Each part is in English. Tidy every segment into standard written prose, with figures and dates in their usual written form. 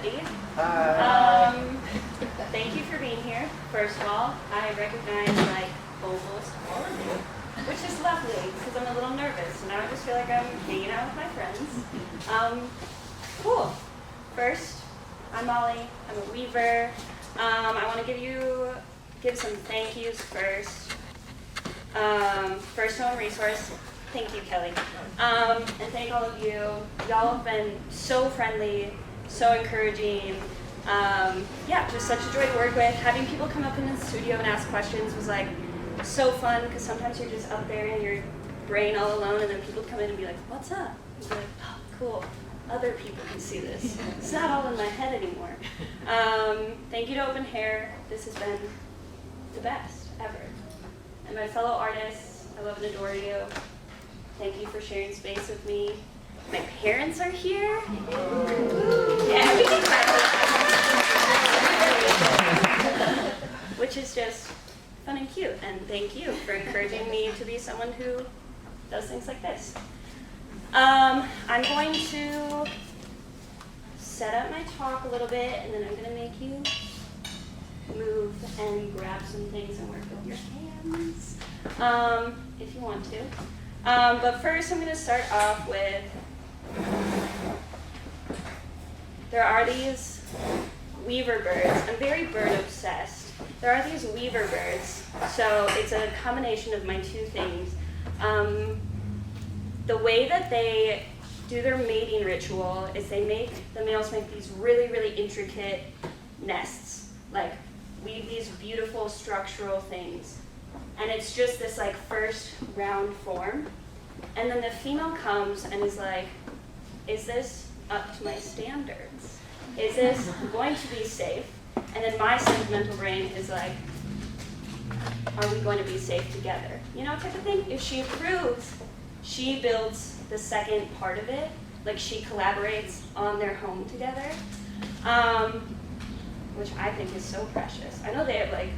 everybody. Hi. Thank you for being here. First of all, I recognize like almost all of you, which is lovely because I'm a little nervous. So now I just feel like I'm hanging out with my friends. Cool. First, I'm Molly. I'm a weaver. I want to give some thank yous first. First on ReSource. Thank you, Kelly. And thank all of you. Y'all have been so friendly, so encouraging. Just such a joy to work with. Having people come up in the studio and ask questions was like so fun because sometimes you're just up there in your brain all alone, and then people come in and be like, "What's up?" And you're like, "Oh, cool. Other people can see this. It's not all in my head anymore." Thank you to Open Hair. This has been the best ever. And my fellow artists, I love and adore you. Thank you for sharing space with me. My parents are here. Yeah, we can clap for that. Which is just fun and cute. And thank you for encouraging me to be someone who does things like this. I'm going to set up my talk a little bit, and then I'm going to make you move and grab some things and work with your hands, if you want to. But first, I'm going to start off with, there are these weaver birds. I'm very bird obsessed. There are these weaver birds, so it's a combination of my two things. The way that they do their mating ritual is the males make these really, really intricate nests, like weave these beautiful structural things. And it's just this like first round form. And then the female comes and is like, is this up to my standards? Is this going to be safe? And then my sentimental brain is like, are we going to be safe together? You know, type of thing. If she approves, she builds the second part of it. Like she collaborates on their home together, which I think is so precious. I know they have like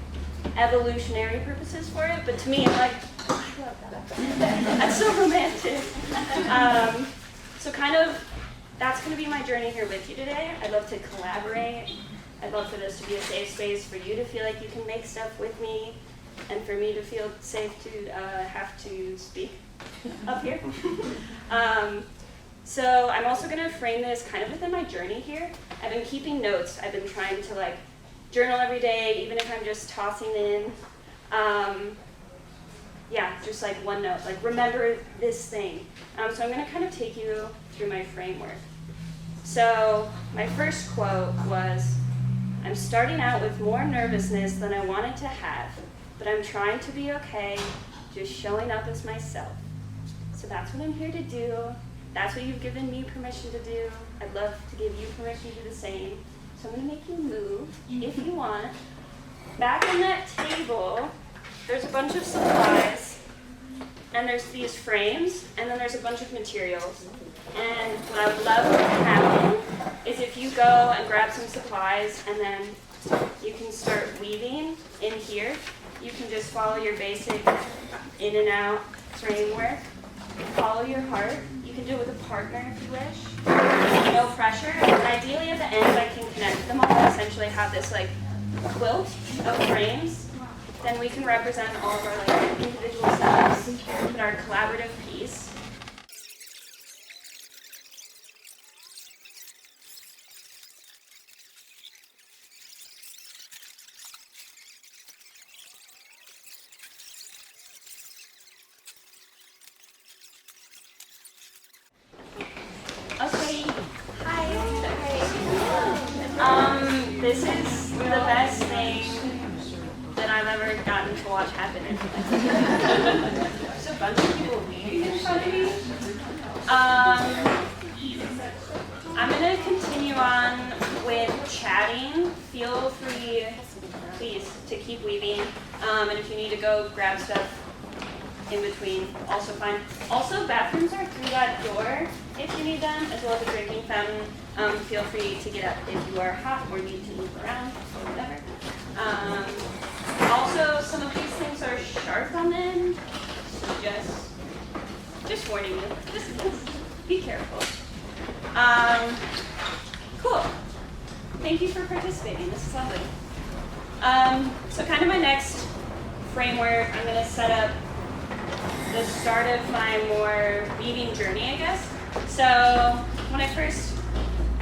evolutionary purposes for it, but to me, I'm like, oh, I love that. That's so romantic. So kind of, that's going to be my journey here with you today. I'd love to collaborate. I'd love for this to be a safe space for you to feel like you can make stuff with me, and for me to feel safe to have to speak up here. So I'm also going to frame this kind of within my journey here. I've been keeping notes. I've been trying to like journal every day, even if I'm just tossing in, just like one note, like remember this thing. So I'm going to kind of take you through my framework. So my first quote was, "I'm starting out with more nervousness than I wanted to have, but I'm trying to be okay, just showing up as myself." So that's what I'm here to do. That's what you've given me permission to do. I'd love to give you permission to do the same. So I'm going to make you move, if you want. Back on that table, there's a bunch of supplies, and there's these frames, and then there's a bunch of materials. And what I would love to happen is if you go and grab some supplies, and then you can start weaving in here. You can just follow your basic in and out framework. Follow your heart. You can do it with a partner if you wish. No pressure. And ideally at the end I can connect them all and essentially have this like quilt of frames. Then we can represent all of our like individual selves in our collaborative piece. Okay, hi. This is the best thing that I've ever gotten to watch happen in my life. There's a bunch of people leaving in front of me. I'm going to continue on with chatting. Feel free, please, to keep weaving. And if you need to go grab stuff in between, also fine. Also, bathrooms are through that door if you need them, as well as a drinking fountain. Feel free to get up if you are hot or need to move around or whatever. Also, some of these things are sharp on them, so just warning you. Just be careful. Cool. Thank you for participating. This is lovely. So kind of my next framework, I'm going to set up the start of my more weaving journey, I guess. So when I first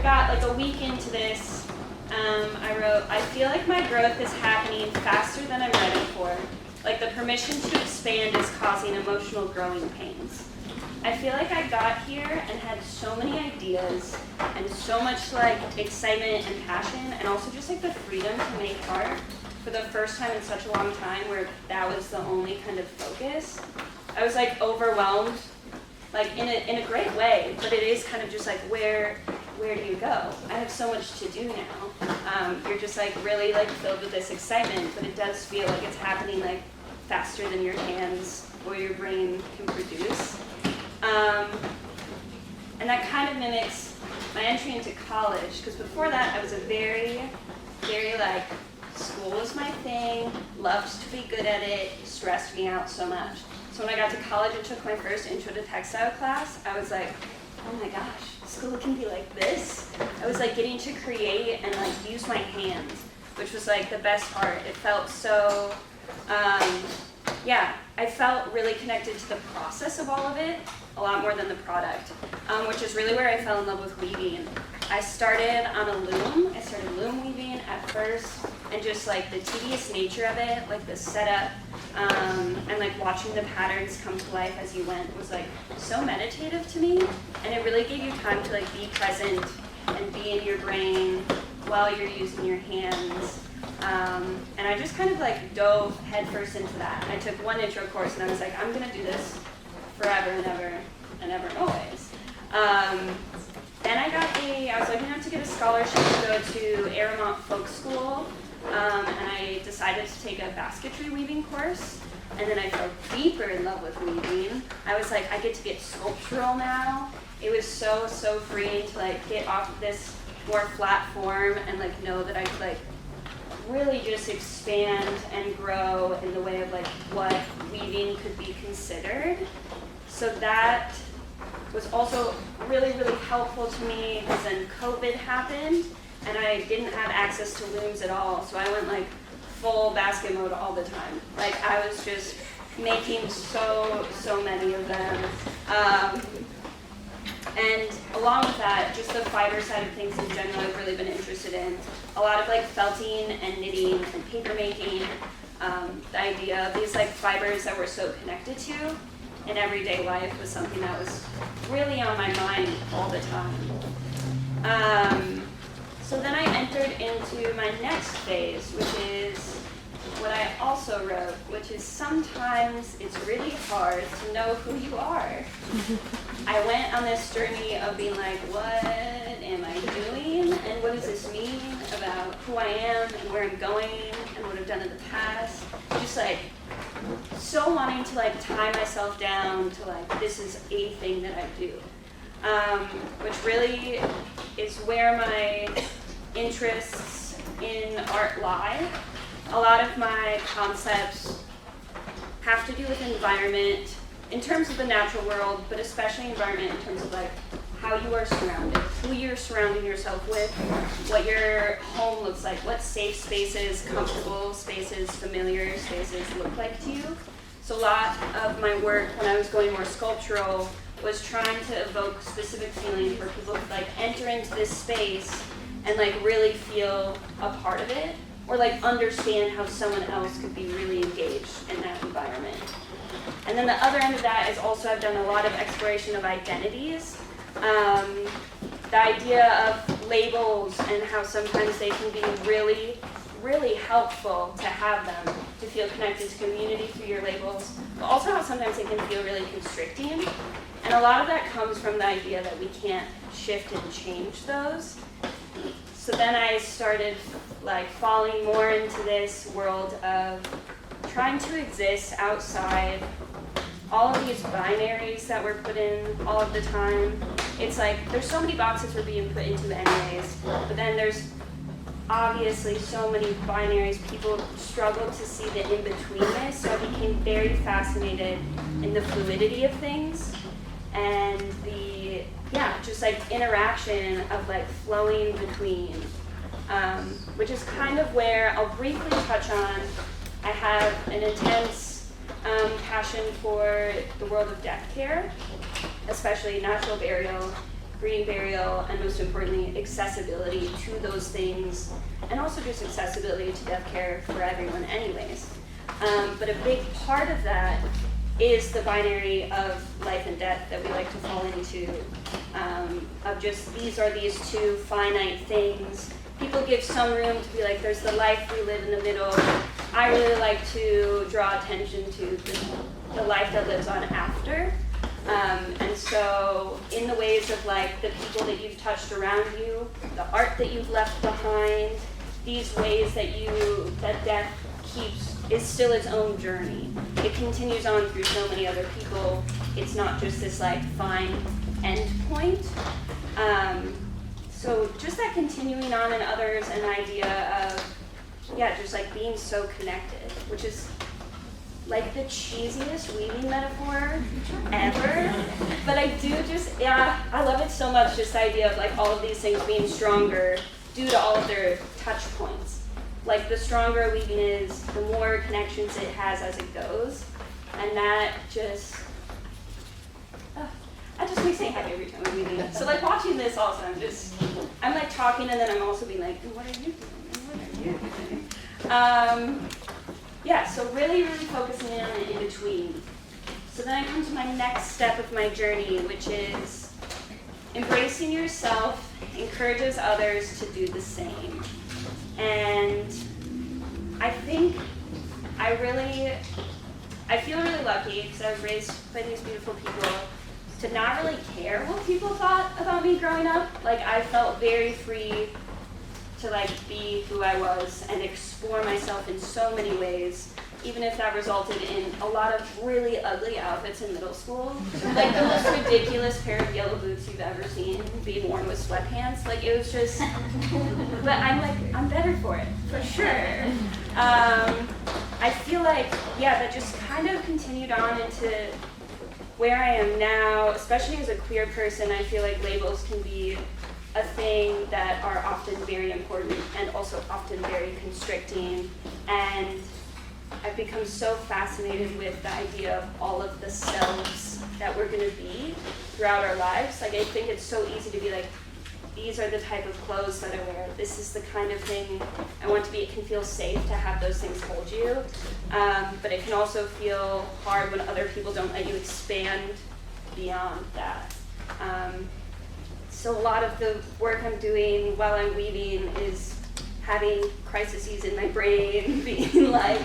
got like a week into this, I wrote, I feel like my growth is happening faster than I'm ready for. Like the permission to expand is causing emotional growing pains. I feel like I got here and had so many ideas and so much like excitement and passion, and also just like the freedom to make art for the first time in such a long time where that was the only kind of focus. I was like overwhelmed, like in a great way, but it is kind of just like where do you go? I have so much to do now. You're just like really like filled with this excitement, but it does feel like it's happening like faster than your hands or your brain can produce. And that kind of mimics my entry into college, because before that I was a very like, school was my thing, loved to be good at it, stressed me out so much. So when I got to college and took my first intro to textile class, I was like, oh my gosh, school can be like this. I was like getting to create and like use my hands, which was like the best part. It felt so, I felt really connected to the process of all of it, a lot more than the product, which is really where I fell in love with weaving. I started on a loom. I started loom weaving at first, and just like the tedious nature of it, like the setup, and like watching the patterns come to life as you went was like so meditative to me, and it really gave you time to like be present and be in your brain while you're using your hands. And I just kind of like dove headfirst into that. I took one intro course and I was like, I'm gonna do this forever and ever and ever and always. Then I was lucky enough to get a scholarship to go to Aramont Folk School, and I decided to take a basketry weaving course, and then I fell deeper in love with weaving. I was like, I get to get sculptural now. It was so freeing to like get off of this more flat form and like know that I could like really just expand and grow in the way of like what weaving could be considered. So that was also really helpful to me because then COVID happened and I didn't have access to looms at all. So I went like full basket mode all the time. Like I was just making so many of them. And along with that, just the fiber side of things in general I've really been interested in. A lot of like felting and knitting and paper making. The idea of these like fibers that we're so connected to in everyday life was something that was really on my mind all the time. So then I entered into my next phase, which is what I also wrote, which is sometimes it's really hard to know who you are. I went on this journey of being like, what am I doing? And what does this mean about who I am and where I'm going and what I've done in the past? Just like so wanting to like tie myself down to like, this is a thing that I do. Which really is where my interests in art lie. A lot of my concepts have to do with environment in terms of the natural world, but especially environment in terms of like how you are surrounded, who you're surrounding yourself with, what your home looks like, what safe spaces, comfortable spaces, familiar spaces look like to you. So a lot of my work when I was going more sculptural was trying to evoke specific feelings where people could like enter into this space and like really feel a part of it, or like understand how someone else could be really engaged in that environment. And then the other end of that is also I've done a lot of exploration of identities. The idea of labels and how sometimes they can be really helpful to have them, to feel connected to community through your labels, but also how sometimes they can feel really constricting. And a lot of that comes from the idea that we can't shift and change those. So then I started like falling more into this world of trying to exist outside all of these binaries that we're put in all of the time. It's like there's so many boxes we're being put into anyways, but then there's obviously so many binaries. People struggle to see the in-betweenness, so I became very fascinated in the fluidity of things and the just like interaction of like flowing between which is kind of where I'll briefly touch on. I have an intense passion for the world of death care, especially natural burial, green burial, and most importantly, accessibility to those things, and also just accessibility to death care for everyone anyways. But a big part of that is the binary of life and death that we like to fall into, of just these are these two finite things. People give some room to be like, there's the life we live in the middle. I really like to draw attention to the life that lives on after. And so in the ways of like the people that you've touched around you, the art that you've left behind, these ways that death is still its own journey. It continues on through so many other people. It's not just this like fine end point. So just that continuing on in others, an idea of, just like being so connected, which is like the cheesiest weaving metaphor ever. But I do I love it so much, just the idea of like all of these things being stronger due to all of their touch points. Like the stronger a weaving is, the more connections it has as it goes. And that just makes me happy every time I'm weaving. So like watching this also, I'm like talking and then I'm also being like, what are you doing? And what are you doing? So really, really focusing in on the in-between. So then I come to my next step of my journey, which is embracing yourself encourages others to do the same. And I think I feel really lucky because I was raised by these beautiful people to not really care what people thought about me growing up. Like I felt very free to like be who I was and explore myself in so many ways, even if that resulted in a lot of really ugly outfits in middle school. Like the most ridiculous pair of yellow boots you've ever seen being worn with sweatpants. Like it was just, but I'm better for it, for sure. I feel like, that just kind of continued on into where I am now, especially as a queer person. I feel like labels can be a thing that are often very important and also often very constricting. And I've become so fascinated with the idea of all of the selves that we're going to be throughout our lives. Like I think it's so easy to be like, these are the type of clothes that I wear. This is the kind of thing I want to be. It can feel safe to have those things hold you. But it can also feel hard when other people don't let you expand beyond that. So a lot of the work I'm doing while I'm weaving is having crises in my brain, being like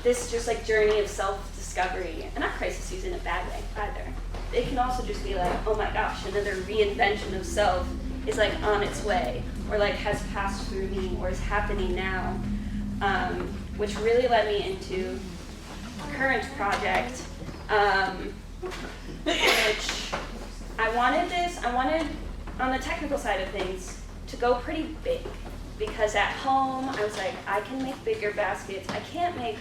this just like journey of self-discovery. And not crises in a bad way either. It can also just be like, oh my gosh, another reinvention of self is like on its way, or like has passed through me, or is happening now, which really led me into the current project, which I wanted on the technical side of things to go pretty big, because at home I was like, I can make bigger baskets, I can't make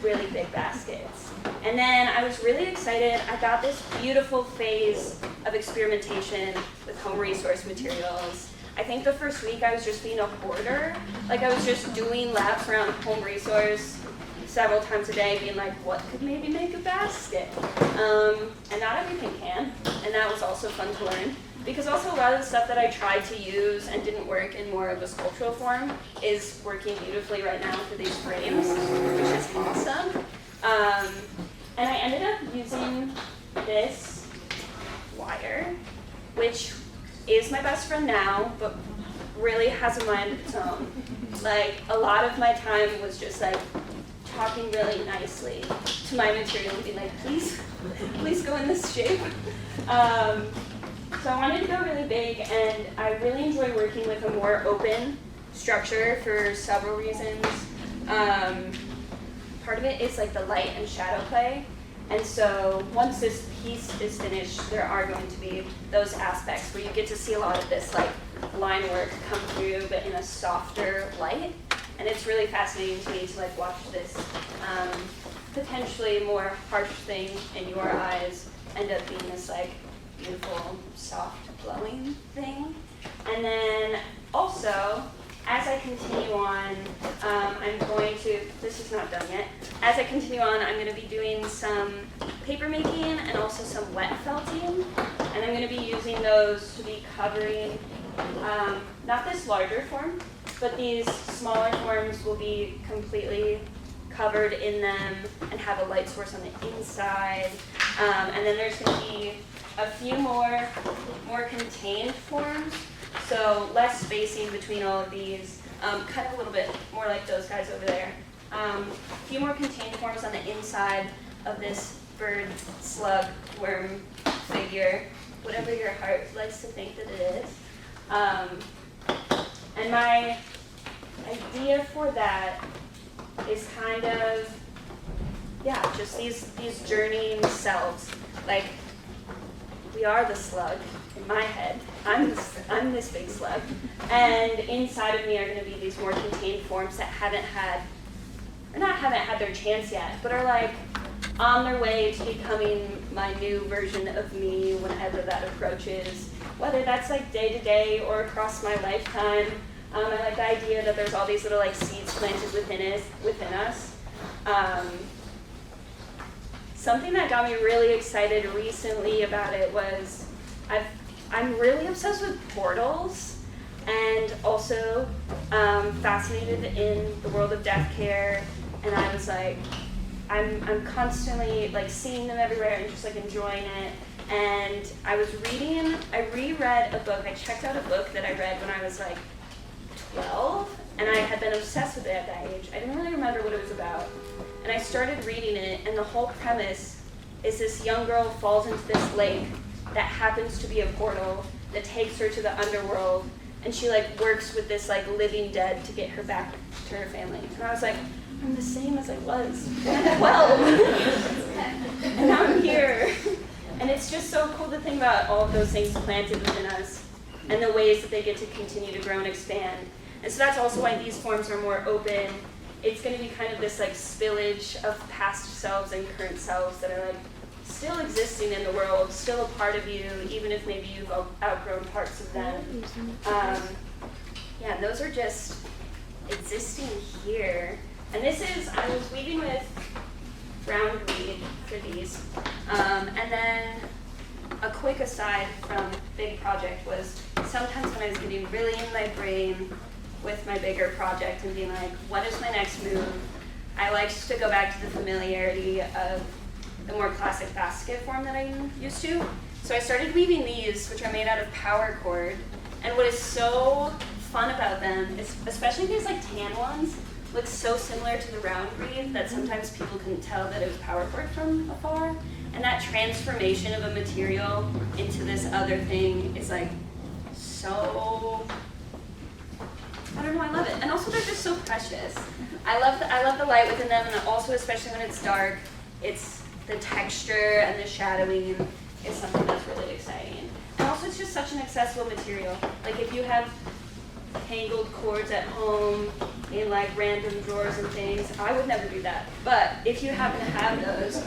really big baskets. And then I was really excited. I got this beautiful phase of experimentation with home resource materials. I think the first week I was just being a hoarder. Like I was just doing laps around home resource several times a day, being like, what could maybe make a basket? And not everything can, and that was also fun to learn. Because also a lot of the stuff that I tried to use and didn't work in more of a sculptural form is working beautifully right now for these frames, which is awesome. And I ended up using this wire, which is my best friend now, but really has a mind of its own. Like, a lot of my time was just like talking really nicely to my material and being like, please go in this shape. So I wanted to go really big, and I really enjoy working with a more open structure for several reasons. Part of it is like the light and shadow play. And so once this piece is finished, there are going to be those aspects where you get to see a lot of this like line work come through, but in a softer light. And it's really fascinating to me to like watch this potentially more harsh thing in your eyes end up being this like beautiful, soft, glowing thing. And then also, as I continue on, I'm going to, this is not done yet, as I continue on, I'm going to be doing some paper making and also some wet felting, and I'm going to be using those to be covering, not this larger form, but these smaller forms will be completely covered in them and have a light source on the inside, and then there's going to be a few more contained forms, so less spacing between all of these, kind of a little bit more like those guys over there. A few more contained forms on the inside of this bird, slug, worm figure, whatever your heart likes to think that it is. And my idea for that is kind of, yeah, just these journeying selves. Like, we are the slug in my head. I'm this big slug. And inside of me are going to be these more contained forms that haven't had their chance yet, but are like on their way to becoming my new version of me whenever that approaches. Whether that's like day to day or across my lifetime. I like the idea that there's all these little like seeds planted within us. Something that got me really excited recently about it was I'm really obsessed with portals and also fascinated in the world of death care, and I was like, I'm constantly like seeing them everywhere and just like enjoying it. And I reread a book. I checked out a book that I read when I was like 12, and I had been obsessed with it at that age. I didn't really remember what it was about. And I started reading it, and the whole premise is this young girl falls into this lake that happens to be a portal that takes her to the underworld, and she like works with this like living dead to get her back to her family. And I was like, I'm the same as I was when I was 12. And now I'm here. And it's just so cool to think about all of those things planted within us and the ways that they get to continue to grow and expand. And so that's also why these forms are more open. It's going to be kind of this like spillage of past selves and current selves that are like still existing in the world, still a part of you, even if maybe you've outgrown parts of them. Yeah, those are just existing here. And this is, I was weaving with round reed for these. And then a quick aside from big project was sometimes when I was getting really in my brain with my bigger project and being like, what is my next move? I liked to go back to the familiarity of the more classic basket form that I'm used to. So I started weaving these, which are made out of power cord. And what is so fun about them is, especially these like tan ones, look so similar to the round reed that sometimes people couldn't tell that it was power cord from afar. And that transformation of a material into this other thing is like so, I don't know, I love it. And also they're just so precious. I love the light within them, and also especially when it's dark, it's the texture and the shadowing is something that's really exciting. And also it's just such an accessible material. Like if you have tangled cords at home in like random drawers and things, I would never do that. But if you happen to have those,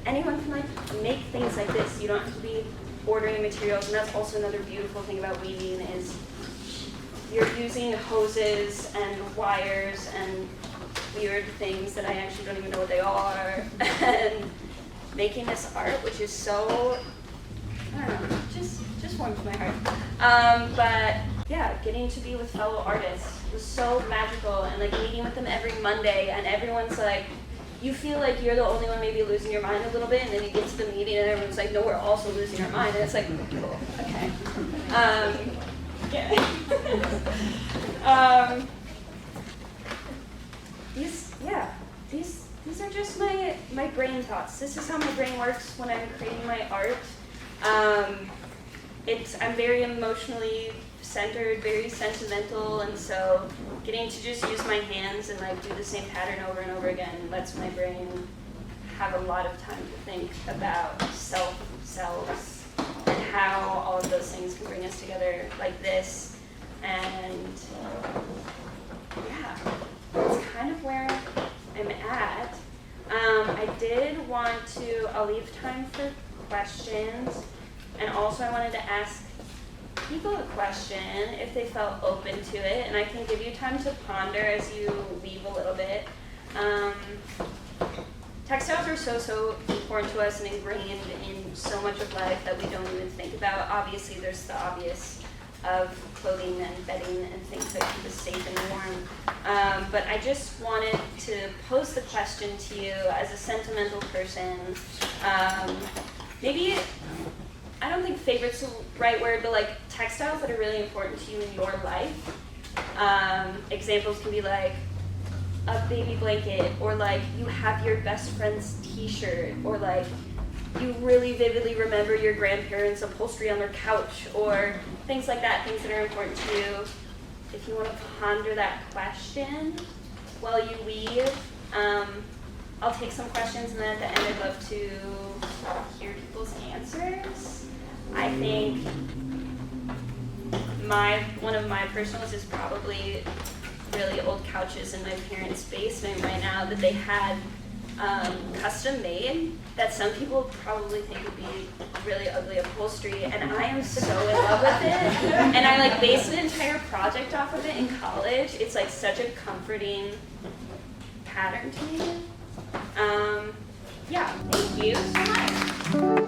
anyone can like make things like this. You don't have to be ordering materials, and that's also another beautiful thing about weaving is you're using hoses and wires and weird things that I actually don't even know what they are, and making this art, which is so, I don't know, just warms my heart. But yeah, getting to be with fellow artists was so magical, and like meeting with them every Monday, and everyone's like, you feel like you're the only one maybe losing your mind a little bit, and then you get to the meeting and everyone's like, no, we're also losing our mind, and it's like, cool, okay. Yeah. These are just my brain thoughts. This is how my brain works when I'm creating my art. I'm very emotionally centered, very sentimental, and so getting to just use my hands and like do the same pattern over and over again lets my brain have a lot of time to think about selves and how all of those things can bring us together like this. And yeah, that's kind of where I'm at. I did want to, I'll leave time for questions, and also I wanted to ask people a question if they felt open to it, and I can give you time to ponder as you leave a little bit. Textiles are so important to us and ingrained in so much of life that we don't even think about. Obviously, there's the obvious of clothing and bedding and things that keep us safe and warm. But I just wanted to pose the question to you as a sentimental person. Maybe, I don't think favorite's the right word, but like textiles that are really important to you in your life. Examples can be like a baby blanket, or like you have your best friend's t-shirt, or like you really vividly remember your grandparents' upholstery on their couch, or things like that, things that are important to you. If you want to ponder that question while you leave, I'll take some questions, and then at the end I'd love to hear people's answers. I think one of my personals is probably really old couches in my parents' basement right now that they had custom made that some people probably think would be really ugly upholstery, and I am so in love with it. And I like based an entire project off of it in college. It's like such a comforting pattern to me. Yeah, thank you so much.